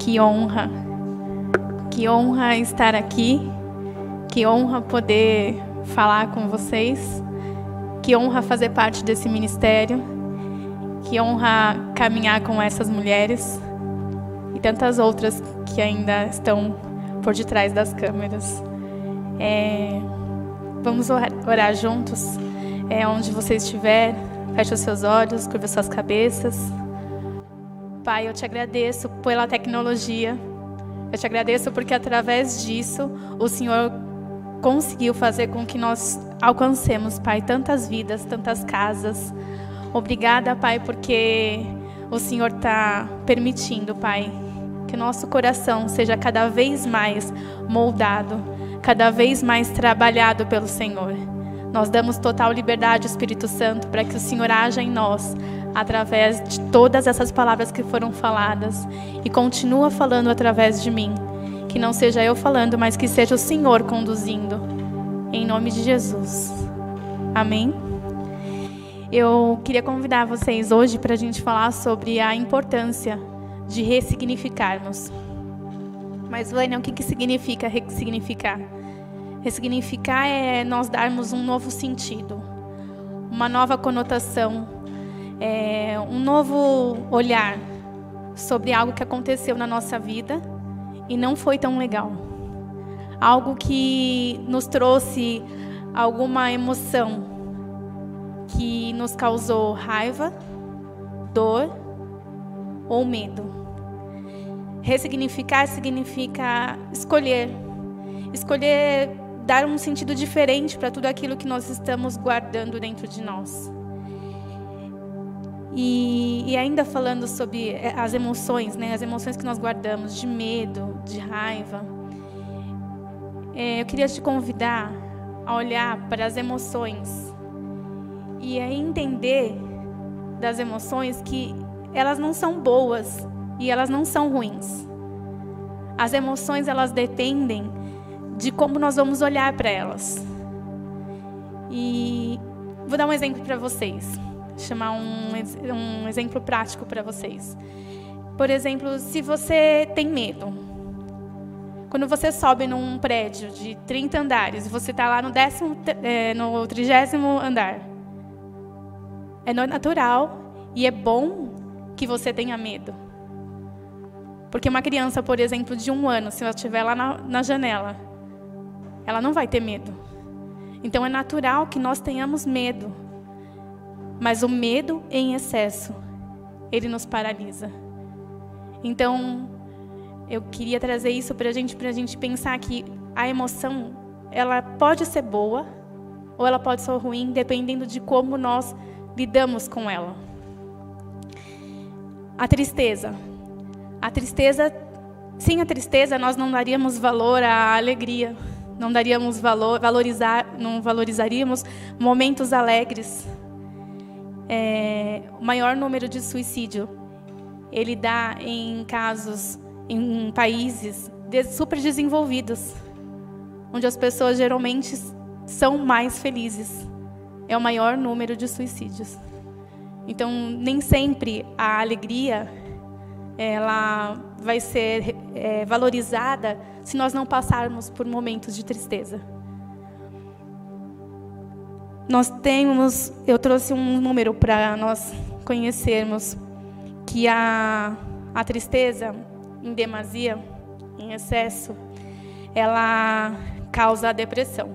que honra estar aqui, que honra poder falar com vocês, que honra fazer parte desse ministério, que honra caminhar com essas mulheres e tantas outras que ainda estão por detrás das câmeras. Vamos orar juntos, onde você estiver, feche os seus olhos, curva suas cabeças. Pai, eu te agradeço pela tecnologia, eu te agradeço porque através disso o Senhor conseguiu fazer com que nós alcancemos, Pai, tantas vidas, tantas casas. Obrigada, Pai, porque o Senhor está permitindo, Pai, que o nosso coração seja cada vez mais moldado, cada vez mais trabalhado pelo Senhor. Nós damos total liberdade ao Espírito Santo para que o Senhor haja em nós, através de todas essas palavras que foram faladas, e continua falando através de mim. Que não seja eu falando, mas que seja o Senhor conduzindo. Em nome de Jesus. Amém? Eu queria convidar vocês hoje para a gente falar sobre a importância de ressignificarmos. Mas, Vânia, o que significa ressignificar? Ressignificar é nós darmos um novo sentido, uma nova conotação, um novo olhar sobre algo que aconteceu na nossa vida e não foi tão legal. Algo que nos trouxe alguma emoção que nos causou raiva, dor ou medo. Ressignificar significa escolher dar um sentido diferente para tudo aquilo que nós estamos guardando dentro de nós. E ainda falando sobre as emoções, né? As emoções que nós guardamos, de medo, de raiva. Eu queria te convidar a olhar para as emoções e a entender das emoções que elas não são boas e elas não são ruins. As emoções, elas dependem de como nós vamos olhar para elas. E vou dar um exemplo para vocês. Chamar um exemplo prático para vocês. Por exemplo, se você tem medo, quando você sobe num prédio de 30 andares e você está lá no 30º andar, é natural e é bom que você tenha medo. Porque uma criança, por exemplo, de 1 ano, se ela estiver lá na janela, ela não vai ter medo. Então é natural que nós tenhamos medo. Mas o medo em excesso, ele nos paralisa. Então, eu queria trazer isso para a gente pensar que a emoção, ela pode ser boa ou ela pode ser ruim, dependendo de como nós lidamos com ela. A tristeza. Sem a tristeza, nós não daríamos valor à alegria, não daríamos não valorizaríamos momentos alegres. O maior número de suicídio, ele dá em países super desenvolvidos, onde as pessoas geralmente são mais felizes. É o maior número de suicídios. Então, nem sempre a alegria ela vai ser valorizada se nós não passarmos por momentos de tristeza. Eu trouxe um número para nós conhecermos que a tristeza em demasia, em excesso, ela causa a depressão.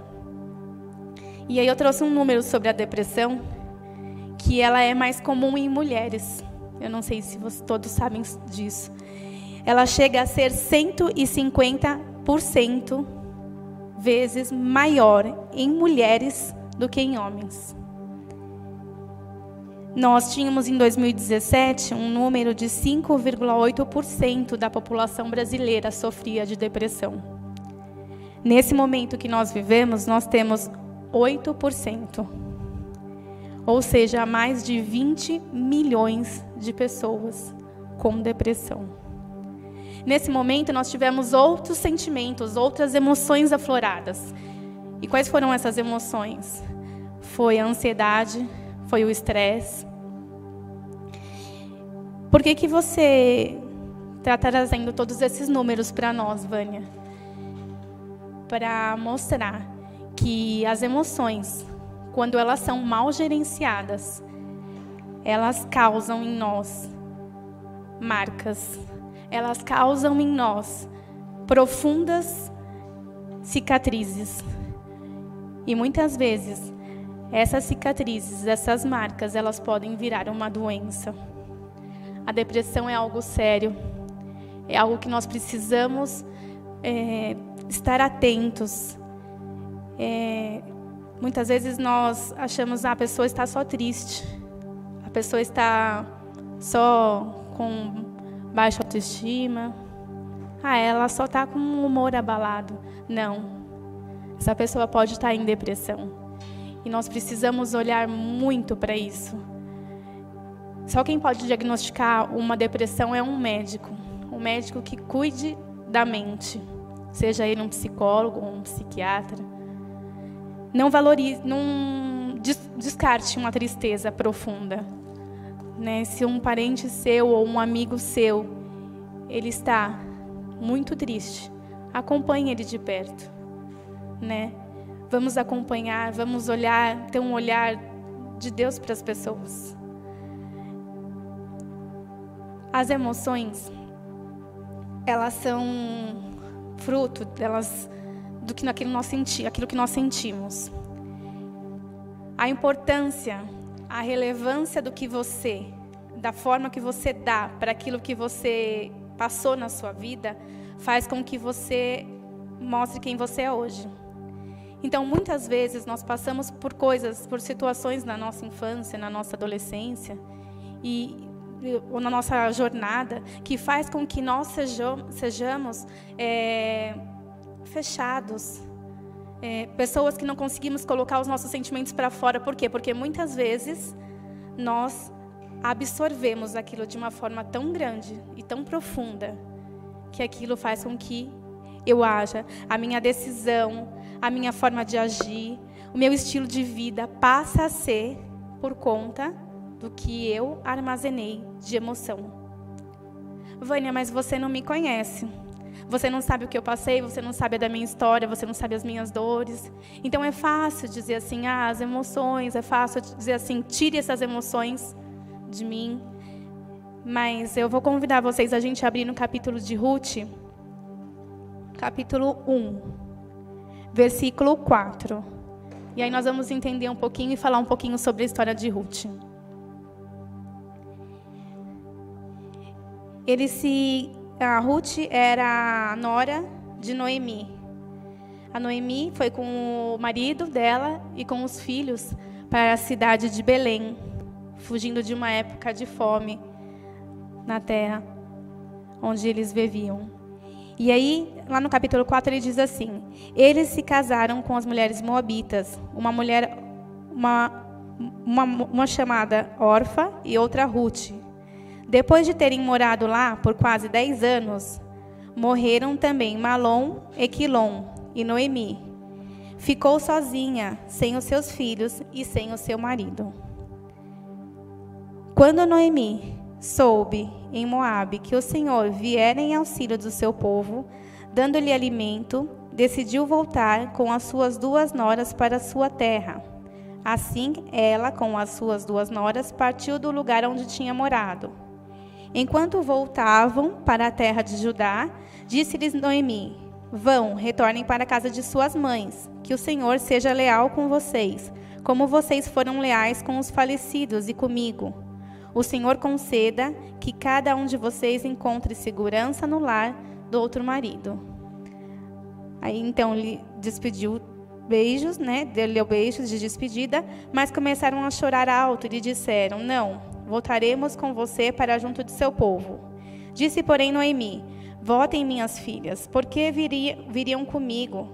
E aí eu trouxe um número sobre a depressão, que ela é mais comum em mulheres. Eu não sei se todos sabem disso. Ela chega a ser 150% vezes maior em mulheres do que em homens. Nós tínhamos em 2017 um número de 5,8% da população brasileira sofria de depressão. Nesse momento que nós vivemos, nós temos 8%. Ou seja, mais de 20 milhões de pessoas com depressão. Nesse momento, nós tivemos outros sentimentos, outras emoções afloradas. E quais foram essas emoções? Foi a ansiedade, foi o estresse. Por que você está trazendo todos esses números para nós, Vânia, para mostrar que as emoções, quando elas são mal gerenciadas, elas causam em nós marcas, elas causam em nós profundas cicatrizes. E muitas vezes, essas cicatrizes, essas marcas, elas podem virar uma doença. A depressão é algo sério, é algo que nós precisamos estar atentos. Muitas vezes nós achamos que a pessoa está só triste, a pessoa está só com baixa autoestima, ela só está com um humor abalado. Não. Essa pessoa pode estar em depressão. E nós precisamos olhar muito para isso. Só quem pode diagnosticar uma depressão é um médico. Um médico que cuide da mente. Seja ele um psicólogo ou um psiquiatra. Não valorize, não descarte uma tristeza profunda. Né? Se um parente seu ou um amigo seu, ele está muito triste, acompanhe ele de perto. Né? Vamos acompanhar, vamos olhar, ter um olhar de Deus para as pessoas. As emoções, elas são fruto aquilo que nós sentimos. A importância, a relevância da forma que você dá para aquilo que você passou na sua vida, faz com que você mostre quem você é hoje. Então, muitas vezes, nós passamos por situações na nossa infância, na nossa adolescência, ou na nossa jornada, que faz com que nós sejamos fechados. Pessoas que não conseguimos colocar os nossos sentimentos para fora. Por quê? Porque muitas vezes nós absorvemos aquilo de uma forma tão grande e tão profunda, que aquilo faz com que eu haja, a minha decisão, a minha forma de agir, o meu estilo de vida passa a ser por conta do que eu armazenei de emoção. Vânia, mas você não me conhece. Você não sabe o que eu passei, você não sabe da minha história, você não sabe as minhas dores. Então é fácil dizer assim, as emoções, é fácil dizer assim, tire essas emoções de mim. Mas eu vou convidar vocês a gente abrir no capítulo de Ruth, capítulo 1, versículo 4. E aí nós vamos entender um pouquinho e falar um pouquinho sobre a história de Ruth. A Ruth era a nora de Noemi. A Noemi foi com o marido dela e com os filhos para a cidade de Belém, fugindo de uma época de fome na terra onde eles viviam. E aí, lá no capítulo 4, ele diz assim: eles se casaram com as mulheres moabitas, uma chamada Orfa e outra Ruth. Depois de terem morado lá por quase 10 anos, morreram também Malom, Equilom e Noemi. Ficou sozinha, sem os seus filhos e sem o seu marido. Quando Noemi soube em Moabe que o Senhor viera em auxílio do seu povo, dando-lhe alimento, decidiu voltar com as suas 2 noras para a sua terra. Assim, ela, com as suas 2 noras, partiu do lugar onde tinha morado. Enquanto voltavam para a terra de Judá, disse-lhes Noemi: vão, retornem para a casa de suas mães, que o Senhor seja leal com vocês, como vocês foram leais com os falecidos e comigo. O Senhor conceda que cada um de vocês encontre segurança no lar do outro marido. Aí então ele despediu beijos, deu beijos de despedida, mas começaram a chorar alto e lhe disseram: não, voltaremos com você para junto de seu povo. Disse, porém, Noemi: votem, minhas filhas, porque viriam comigo.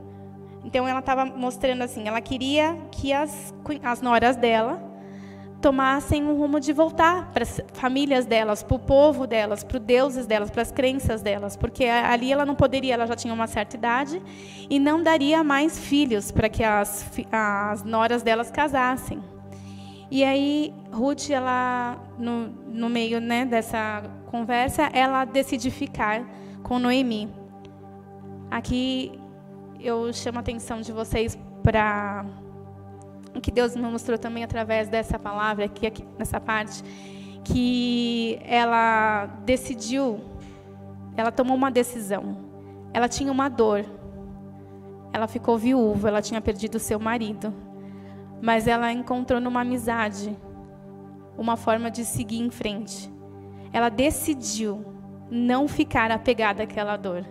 Então ela estava mostrando assim, ela queria que as noras dela tomassem um rumo de voltar para as famílias delas, para o povo delas, para os deuses delas, para as crenças delas, porque ali ela não poderia, ela já tinha uma certa idade, e não daria mais filhos para que as noras delas casassem. E aí, Ruth, ela, no meio, né, dessa conversa, ela decide ficar com Noemi. Aqui eu chamo a atenção de vocês para o que Deus me mostrou também através dessa palavra, aqui nessa parte, que ela decidiu, ela tomou uma decisão. Ela tinha uma dor. Ela ficou viúva, ela tinha perdido seu marido. Mas ela encontrou numa amizade uma forma de seguir em frente. Ela decidiu não ficar apegada àquela dor.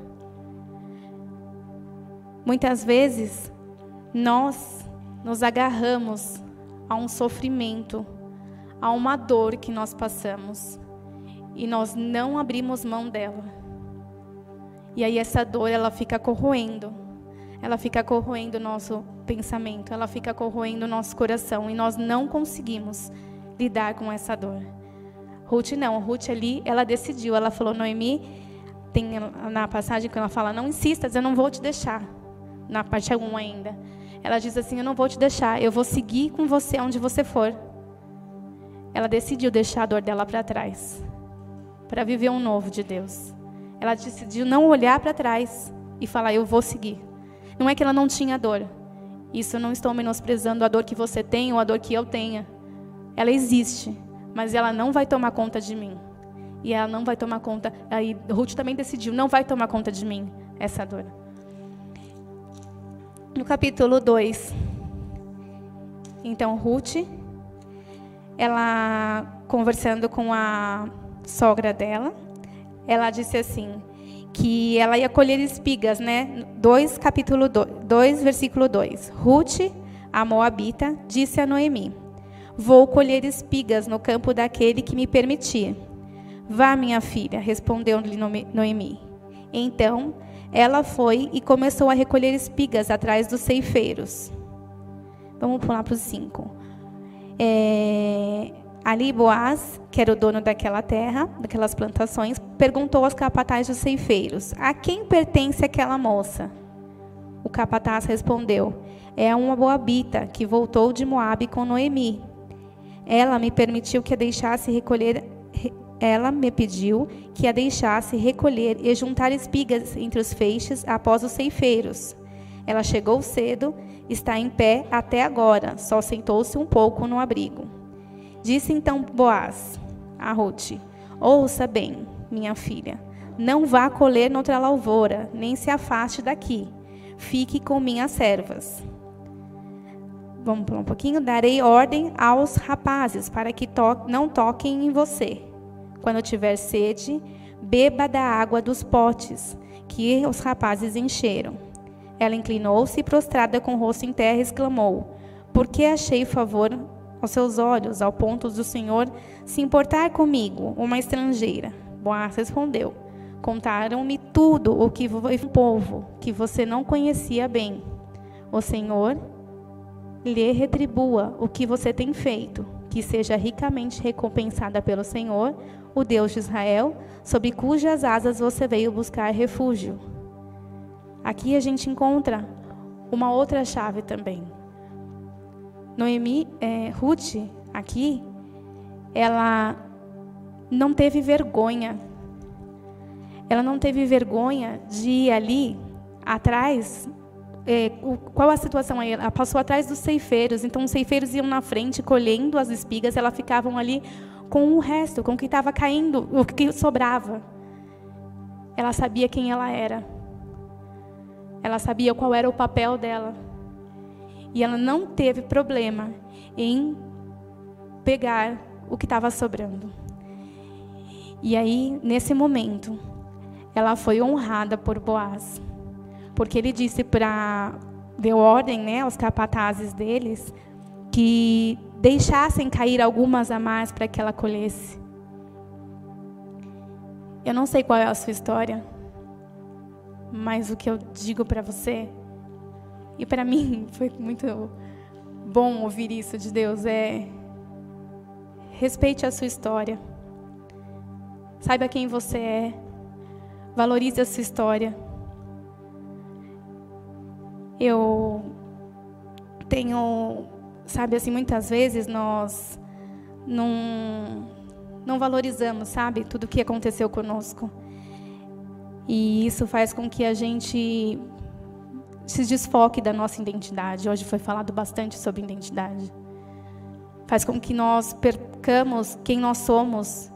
Muitas vezes, nós nos agarramos a um sofrimento, a uma dor que nós passamos, e nós não abrimos mão dela. E aí essa dor, ela fica corroendo. Ela fica corroendo o nosso pensamento, ela fica corroendo o nosso coração, e nós não conseguimos lidar com essa dor. Ruth não, Ruth ali, ela decidiu, ela falou, Noemi, tem na passagem que ela fala, não insistas, eu não vou te deixar, na parte 1 ainda. Ela diz assim, eu não vou te deixar, eu vou seguir com você onde você for. Ela decidiu deixar a dor dela para trás, para viver um novo de Deus. Ela decidiu não olhar para trás e falar, eu vou seguir. Não é que ela não tinha dor. Isso eu não estou menosprezando a dor que você tem ou a dor que eu tenha. Ela existe, mas ela não vai tomar conta de mim. E ela não vai tomar conta. Aí Ruth também decidiu, não vai tomar conta de mim, essa dor. No capítulo 2, então Ruth, ela conversando com a sogra dela, ela disse assim, que ela ia colher espigas, né? 2, capítulo 2, versículo 2. Ruth, a moabita, disse a Noemi, vou colher espigas no campo daquele que me permitir. Vá, minha filha, respondeu-lhe Noemi. Então, ela foi e começou a recolher espigas atrás dos ceifeiros. Vamos pular para o 5. Ali Boaz, que era o dono daquela terra, daquelas plantações, perguntou aos capatazes dos ceifeiros, a quem pertence aquela moça? O capataz respondeu, é uma moabita que voltou de Moabe com Noemi. Ela me pediu que a deixasse recolher e juntar espigas entre os feixes após os ceifeiros. Ela chegou cedo, está em pé até agora, só sentou-se um pouco no abrigo. Disse então Boaz a Ruth, ouça bem, minha filha, não vá colher noutra lavoura, nem se afaste daqui, fique com minhas servas. Vamos pular um pouquinho. Darei ordem aos rapazes para que não toquem em você. Quando tiver sede, beba da água dos potes que os rapazes encheram. Ela inclinou-se e, prostrada com o rosto em terra, exclamou, por que achei favor aos seus olhos, ao ponto do Senhor se importar comigo, uma estrangeira? Boaz respondeu, contaram-me tudo o que foi um povo que você não conhecia bem. O Senhor lhe retribua o que você tem feito, que seja ricamente recompensada pelo Senhor, o Deus de Israel, sob cujas asas você veio buscar refúgio. Aqui a gente encontra uma outra chave também. Ruth, aqui, ela não teve vergonha. Ela não teve vergonha de ir ali atrás. Qual a situação aí? Ela passou atrás dos ceifeiros. Então, os ceifeiros iam na frente, colhendo as espigas. Elas ficavam ali com o resto, com o que estava caindo, o que sobrava. Ela sabia quem ela era. Ela sabia qual era o papel dela. E ela não teve problema em pegar o que estava sobrando. E aí, nesse momento, ela foi honrada por Boaz. Porque ele disse deu ordem, né, aos capatazes deles, que deixassem cair algumas a mais para que ela colhesse. Eu não sei qual é a sua história, mas o que eu digo para você, e para mim foi muito bom ouvir isso de Deus, respeite a sua história. Saiba quem você é. Valorize a sua história. Eu tenho sabe, assim, muitas vezes nós não valorizamos, sabe, tudo o que aconteceu conosco. E isso faz com que a gente se desfoque da nossa identidade. Hoje foi falado bastante sobre identidade. Faz com que nós percamos quem nós somos.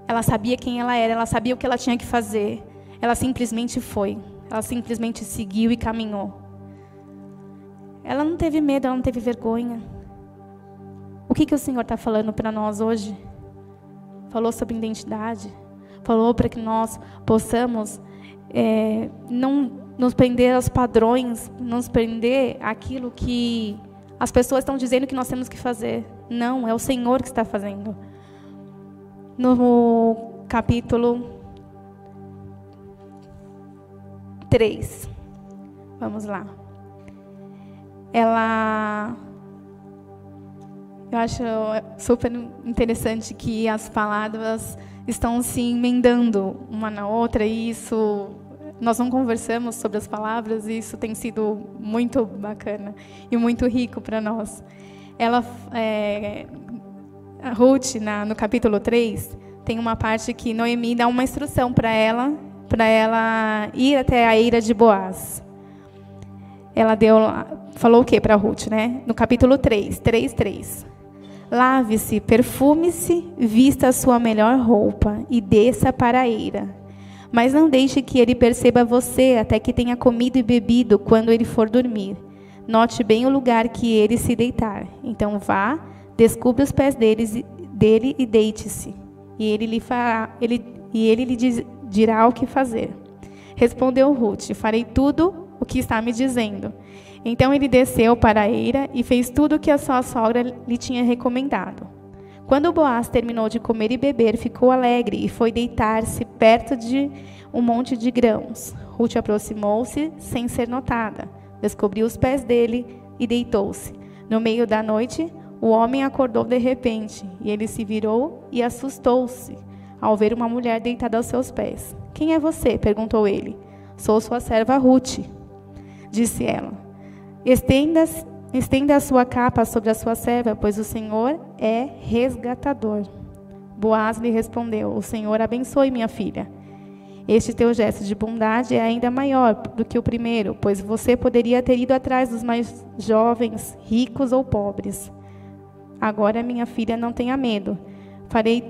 Ela sabia quem ela era, ela sabia o que ela tinha que fazer. Ela simplesmente foi. Ela simplesmente seguiu e caminhou. Ela não teve medo, ela não teve vergonha. O que o Senhor está falando para nós hoje? Falou sobre identidade. Falou para que nós possamos não nos prender aos padrões, não nos prender àquilo que as pessoas estão dizendo que nós temos que fazer. Não, é o Senhor que está fazendo. No capítulo 3. Vamos lá. Eu acho super interessante que as palavras estão se emendando uma na outra, e isso, nós não conversamos sobre as palavras, e isso tem sido muito bacana e muito rico para nós. A Ruth, no capítulo 3, tem uma parte que Noemi dá uma instrução para ela ir até a eira de Boaz. Ela falou o que para Ruth, né? No capítulo 3:3. Lave-se, perfume-se, vista a sua melhor roupa e desça para a eira. Mas não deixe que ele perceba você até que tenha comido e bebido quando ele for dormir. Note bem o lugar que ele se deitar. Então vá, descubra os pés dele e deite-se. E ele lhe dirá o que fazer. Respondeu Ruth: farei tudo o que está me dizendo. Então ele desceu para a eira e fez tudo o que a sua sogra lhe tinha recomendado. Quando Boaz terminou de comer e beber, ficou alegre e foi deitar-se perto de um monte de grãos. Ruth aproximou-se sem ser notada, descobriu os pés dele e deitou-se. No meio da noite, o homem acordou de repente, e ele se virou e assustou-se ao ver uma mulher deitada aos seus pés. Quem é você? Perguntou ele. Sou sua serva Ruth, disse ela. Estenda a sua capa sobre a sua serva, pois o Senhor é resgatador. Boaz lhe respondeu: o Senhor abençoe minha filha. Este teu gesto de bondade é ainda maior do que o primeiro, pois você poderia ter ido atrás dos mais jovens, ricos ou pobres. Agora, minha filha, não tenha medo. Farei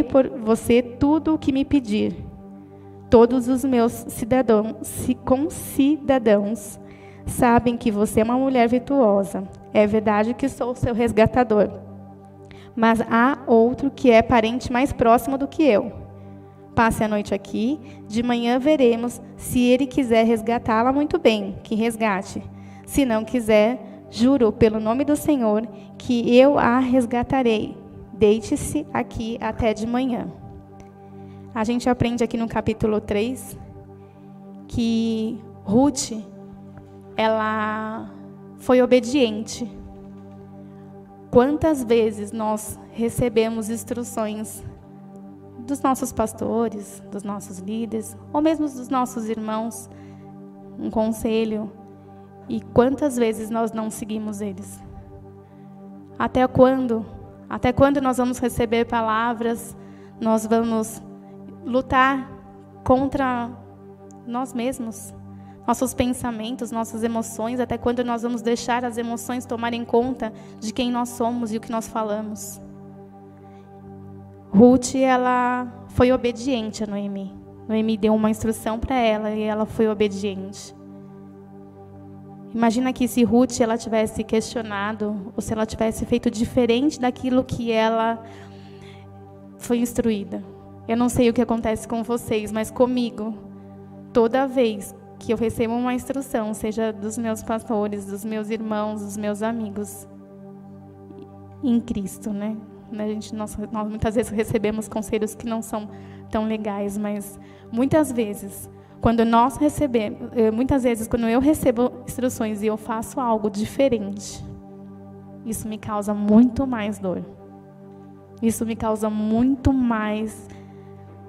por você tudo o que me pedir. Todos os meus concidadãos sabem que você é uma mulher virtuosa. É verdade que sou seu resgatador. Mas há outro que é parente mais próximo do que eu. Passe a noite aqui, de manhã veremos. Se ele quiser resgatá-la, muito bem, que resgate. Se não quiser, juro pelo nome do Senhor que eu a resgatarei. Deite-se aqui até de manhã. A gente aprende aqui no capítulo 3 que Ruth, ela foi obediente. Quantas vezes nós recebemos instruções dos nossos pastores, dos nossos líderes, ou mesmo dos nossos irmãos, um conselho, e quantas vezes nós não seguimos eles? Até quando? Até quando nós vamos receber palavras, nós vamos lutar contra nós mesmos, nossos pensamentos, nossas emoções, até quando nós vamos deixar as emoções tomarem conta de quem nós somos e o que nós falamos? Ruth, ela foi obediente a Noemi. Noemi deu uma instrução para ela e ela foi obediente. Imagina que se Ruth ela tivesse questionado, ou se ela tivesse feito diferente daquilo que ela foi instruída. Eu não sei o que acontece com vocês, mas comigo, toda vez que eu recebo uma instrução, seja dos meus pastores, dos meus irmãos, dos meus amigos, em Cristo, né? Nós muitas vezes recebemos conselhos que não são tão legais, mas muitas vezes, quando eu recebo instruções e eu faço algo diferente, isso me causa muito mais dor. Isso me causa muito mais,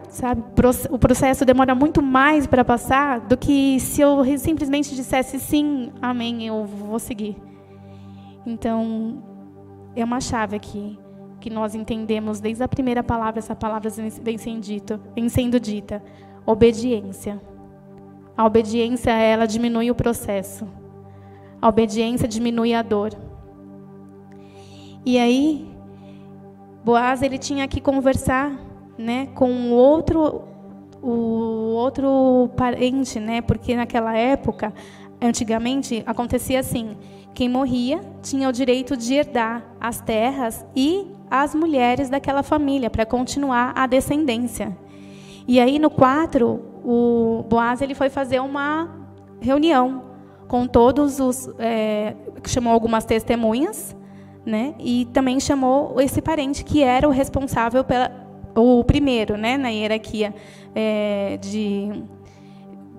sabe? O processo demora muito mais para passar do que se eu simplesmente dissesse sim, amém, eu vou seguir. Então, é uma chave aqui, que nós entendemos desde a primeira palavra, essa palavra vem sendo dita, obediência. A obediência, ela diminui o processo. A obediência diminui a dor. E aí, Boaz, ele tinha que conversar, né, com o outro parente, né, porque naquela época, antigamente, acontecia assim, quem morria tinha o direito de herdar as terras e as mulheres daquela família, para continuar a descendência. E aí, no 4, o Boaz ele foi fazer uma reunião com todos os... chamou algumas testemunhas, né? E também chamou esse parente que era o responsável o primeiro, né? Na hierarquia de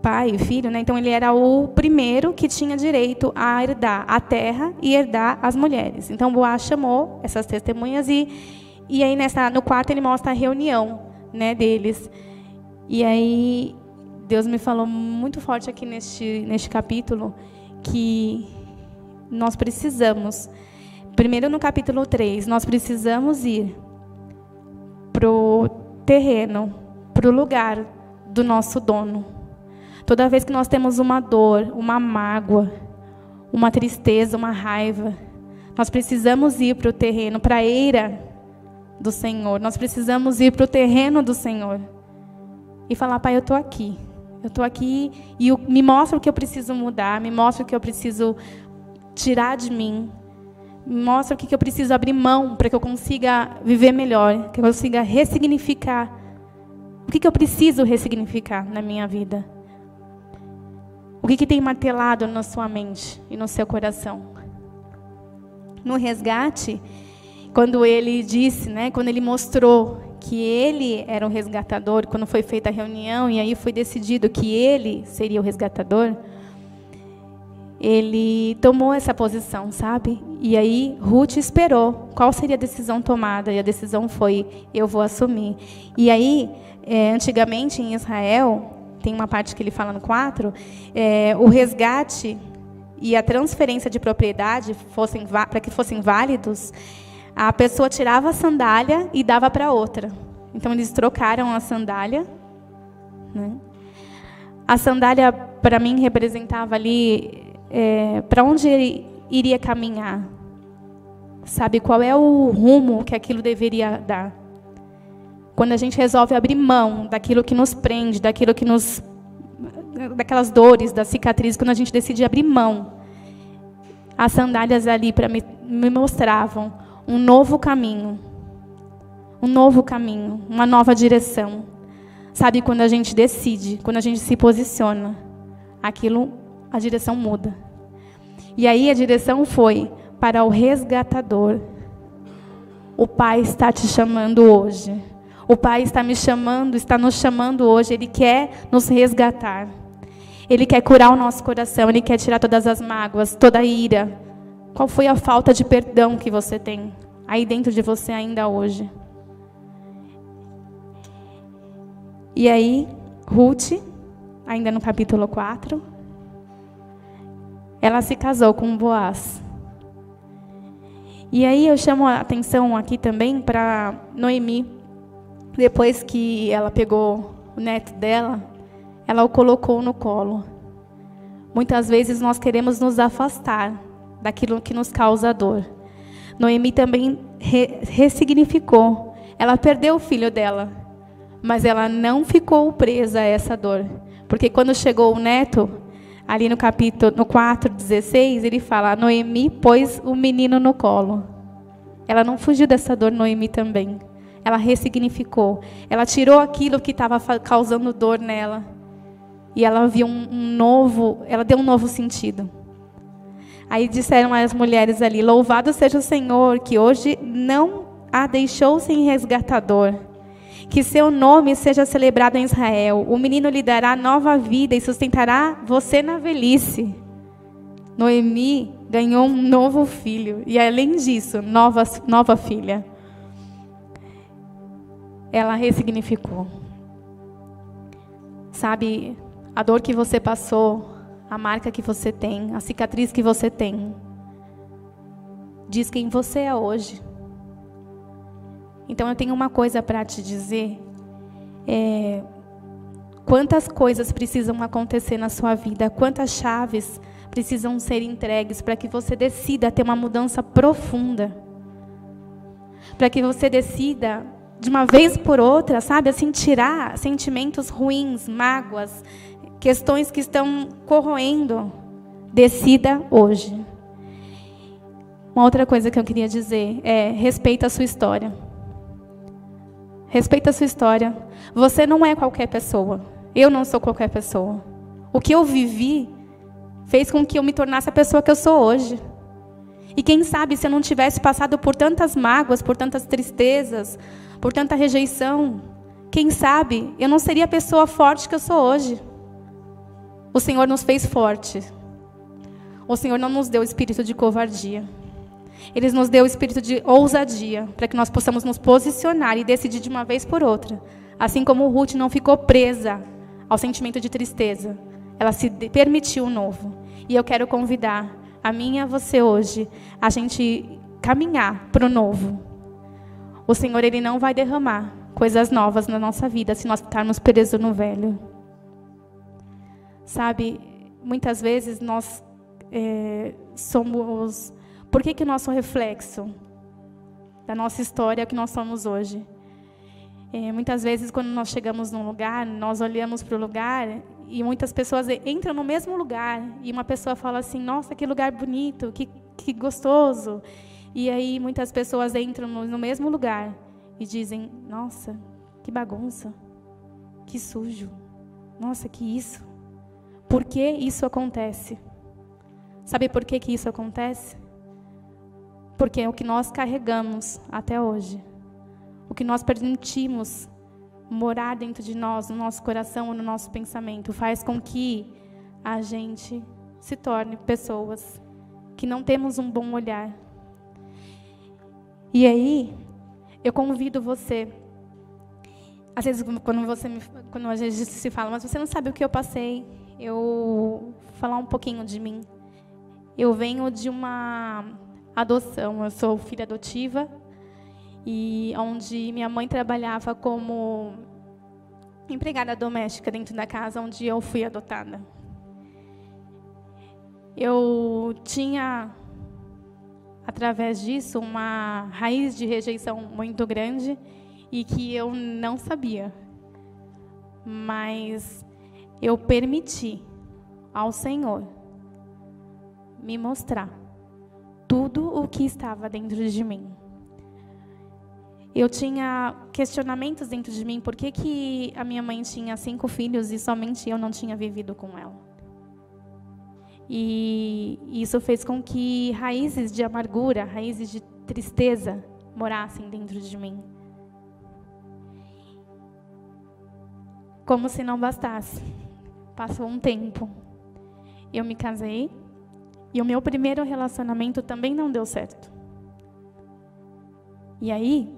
pai e filho, né? Então ele era o primeiro que tinha direito a herdar a terra e herdar as mulheres. Então Boaz chamou essas testemunhas e aí no 4 ele mostra a reunião, né, deles. E aí Deus me falou muito forte aqui neste capítulo que nós precisamos, primeiro no capítulo 3, nós precisamos ir para o terreno, para o lugar do nosso dono. Toda vez que nós temos uma dor, uma mágoa, uma tristeza, uma raiva, nós precisamos ir para o terreno, para a eira do Senhor. Nós precisamos ir para o terreno do Senhor e falar: Pai, eu estou aqui e me mostra o que eu preciso mudar, me mostra o que eu preciso tirar de mim, me mostra o que eu preciso abrir mão para que eu consiga viver melhor, que eu consiga ressignificar. O que eu preciso ressignificar na minha vida? O que tem martelado na sua mente e no seu coração? No resgate, quando ele disse, né, quando ele mostrou que ele era o resgatador, quando foi feita a reunião e aí foi decidido que ele seria o resgatador, ele tomou essa posição, sabe? E aí Ruth esperou qual seria a decisão tomada, e a decisão foi: eu vou assumir. E aí, antigamente em Israel, tem uma parte que ele fala no 4, o resgate e a transferência de propriedade para que fossem válidos, a pessoa tirava a sandália e dava para outra. Então eles trocaram a sandália, né? A sandália para mim representava ali para onde ele iria caminhar, sabe, qual é o rumo que aquilo deveria dar. Quando a gente resolve abrir mão daquilo que nos prende, daquelas dores, das cicatrizes, quando a gente decide abrir mão, as sandálias ali para me mostravam um novo caminho, uma nova direção. Sabe, quando a gente decide, quando a gente se posiciona, a direção muda. E aí a direção foi para o resgatador. O Pai está te chamando hoje. O Pai está me chamando, está nos chamando hoje. Ele quer nos resgatar. Ele quer curar o nosso coração. Ele quer tirar todas as mágoas, toda a ira. Qual foi a falta de perdão que você tem aí dentro de você ainda hoje? E aí, Ruth, ainda no capítulo 4, ela se casou com Boaz. E aí eu chamo a atenção aqui também para Noemi. Depois que ela pegou o neto dela, ela o colocou no colo. Muitas vezes nós queremos nos afastar daquilo que nos causa dor. Noemi também ressignificou. Ela perdeu o filho dela, mas ela não ficou presa a essa dor. Porque quando chegou o neto, ali no 4:16, ele fala: Noemi pôs o menino no colo. Ela não fugiu dessa dor, Noemi também. Ela ressignificou. Ela tirou aquilo que estava causando dor nela. E ela viu ela deu um novo sentido. Aí disseram as mulheres ali: louvado seja o Senhor, que hoje não a deixou sem resgatador. Que seu nome seja celebrado em Israel. O menino lhe dará nova vida e sustentará você na velhice. Noemi ganhou um novo filho. E além disso, nova filha. Ela ressignificou. Sabe, a dor que você passou, a marca que você tem, a cicatriz que você tem, diz quem você é hoje. Então eu tenho uma coisa para te dizer. Quantas coisas precisam acontecer na sua vida, quantas chaves precisam ser entregues para que você decida ter uma mudança profunda. Para que você decida, de uma vez por outra, sabe, assim, tirar sentimentos ruins, mágoas, questões que estão corroendo. Decida hoje. Uma outra coisa que eu queria dizer é: respeita a sua história. Respeita a sua história. Você não é qualquer pessoa. Eu não sou qualquer pessoa. O que eu vivi fez com que eu me tornasse a pessoa que eu sou hoje. E quem sabe se eu não tivesse passado por tantas mágoas, por tantas tristezas, por tanta rejeição, quem sabe eu não seria a pessoa forte que eu sou hoje. O Senhor nos fez fortes. O Senhor não nos deu espírito de covardia. Ele nos deu o espírito de ousadia, para que nós possamos nos posicionar e decidir de uma vez por outra. Assim como Ruth não ficou presa ao sentimento de tristeza, ela se permitiu o novo. E eu quero convidar a mim e a você hoje, a gente caminhar para o novo. O Senhor, Ele não vai derramar coisas novas na nossa vida se nós estarmos presos no velho. Sabe, muitas vezes nós somos... Por que o nosso reflexo da nossa história é o que nós somos hoje? Muitas vezes, quando nós chegamos num lugar, nós olhamos para o lugar e muitas pessoas entram no mesmo lugar. E uma pessoa fala assim: nossa, que lugar bonito, que gostoso. E aí muitas pessoas entram no mesmo lugar e dizem: nossa, que bagunça, que sujo, nossa, que isso. Por que isso acontece? Sabe por que isso acontece? Porque é o que nós carregamos até hoje. O que nós permitimos morar dentro de nós, no nosso coração ou no nosso pensamento, faz com que a gente se torne pessoas que não temos um bom olhar. E aí, eu convido você, às vezes quando a gente se fala, mas você não sabe o que eu passei, eu falar um pouquinho de mim. Eu venho de uma adoção, eu sou filha adotiva, e onde minha mãe trabalhava como empregada doméstica dentro da casa onde eu fui adotada. Eu tinha, através disso, uma raiz de rejeição muito grande e que eu não sabia. Mas eu permiti ao Senhor me mostrar tudo o que estava dentro de mim. Eu tinha questionamentos dentro de mim, por que a minha mãe tinha 5 filhos e somente eu não tinha vivido com ela. E isso fez com que raízes de amargura, raízes de tristeza morassem dentro de mim. Como se não bastasse. Passou um tempo. Eu me casei e o meu primeiro relacionamento também não deu certo. E aí,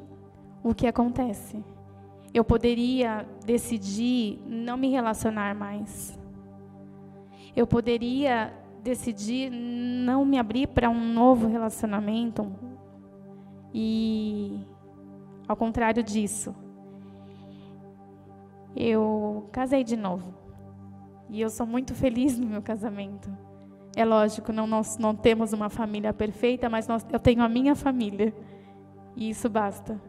o que acontece? Eu poderia decidir não me relacionar mais. Eu poderia decidir não me abrir para um novo relacionamento. E, ao contrário disso, eu casei de novo. E eu sou muito feliz no meu casamento. É lógico, nós não temos uma família perfeita, mas eu tenho a minha família. E isso basta.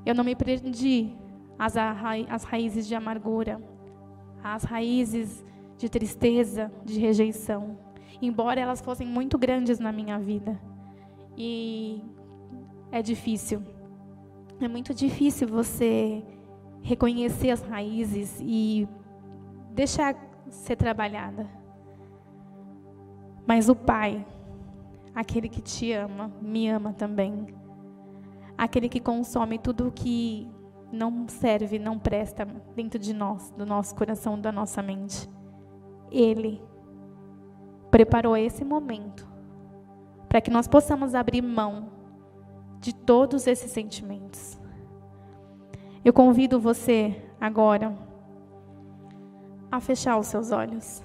Eu não me prendi às raízes de amargura, às raízes de tristeza, de rejeição, embora elas fossem muito grandes na minha vida. E é difícil. É muito difícil você reconhecer as raízes e deixar ser trabalhada. Mas o Pai, aquele que te ama, me ama também. Aquele que consome tudo o que não serve, não presta dentro de nós, do nosso coração, da nossa mente. Ele preparou esse momento para que nós possamos abrir mão de todos esses sentimentos. Eu convido você agora a fechar os seus olhos,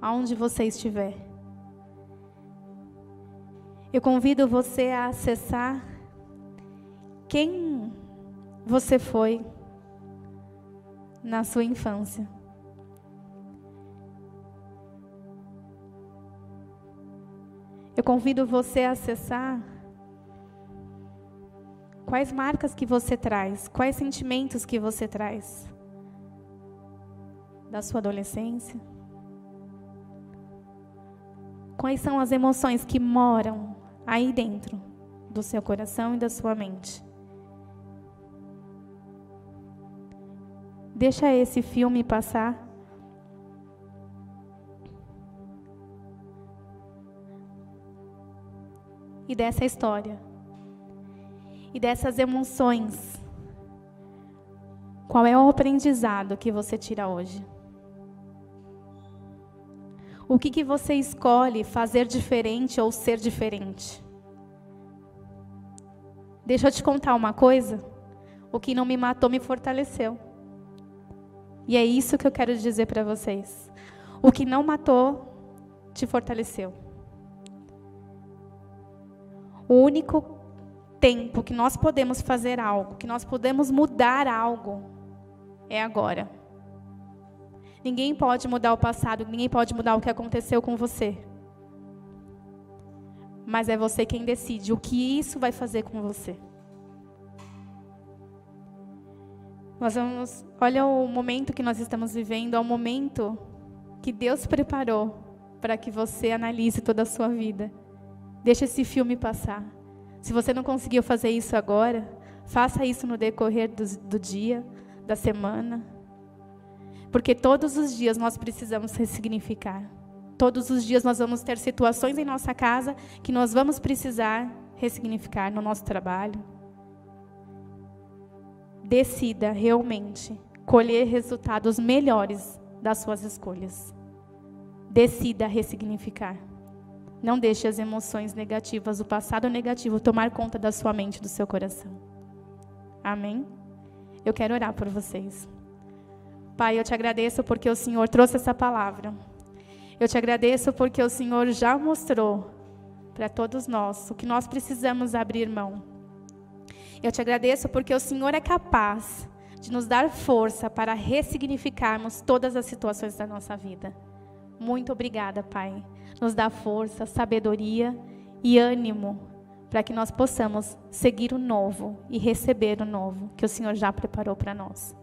aonde você estiver. Eu convido você a acessar quem você foi na sua infância. Eu convido você a acessar quais marcas que você traz, quais sentimentos que você traz da sua adolescência. Quais são as emoções que moram aí dentro do seu coração e da sua mente. Deixa esse filme passar. E dessa história. E dessas emoções. Qual é o aprendizado que você tira hoje? O que você escolhe fazer diferente ou ser diferente? Deixa eu te contar uma coisa. O que não me matou me fortaleceu. E é isso que eu quero dizer para vocês. O que não matou te fortaleceu. O único tempo que nós podemos fazer algo, que nós podemos mudar algo, é agora. Ninguém pode mudar o passado, ninguém pode mudar o que aconteceu com você. Mas é você quem decide o que isso vai fazer com você. Olha o momento que nós estamos vivendo, é o momento que Deus preparou para que você analise toda a sua vida. Deixa esse filme passar. Se você não conseguiu fazer isso agora, faça isso no decorrer do dia, da semana. Porque todos os dias nós precisamos ressignificar. Todos os dias nós vamos ter situações em nossa casa que nós vamos precisar ressignificar no nosso trabalho. Decida realmente colher resultados melhores das suas escolhas. Decida ressignificar. Não deixe as emoções negativas, o passado negativo, tomar conta da sua mente e do seu coração. Amém? Eu quero orar por vocês. Pai, eu te agradeço porque o Senhor trouxe essa palavra. Eu te agradeço porque o Senhor já mostrou para todos nós o que nós precisamos abrir mão. Eu te agradeço porque o Senhor é capaz de nos dar força para ressignificarmos todas as situações da nossa vida. Muito obrigada, Pai. Nos dá força, sabedoria e ânimo para que nós possamos seguir o novo e receber o novo que o Senhor já preparou para nós.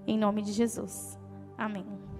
Em nome de Jesus. Amém.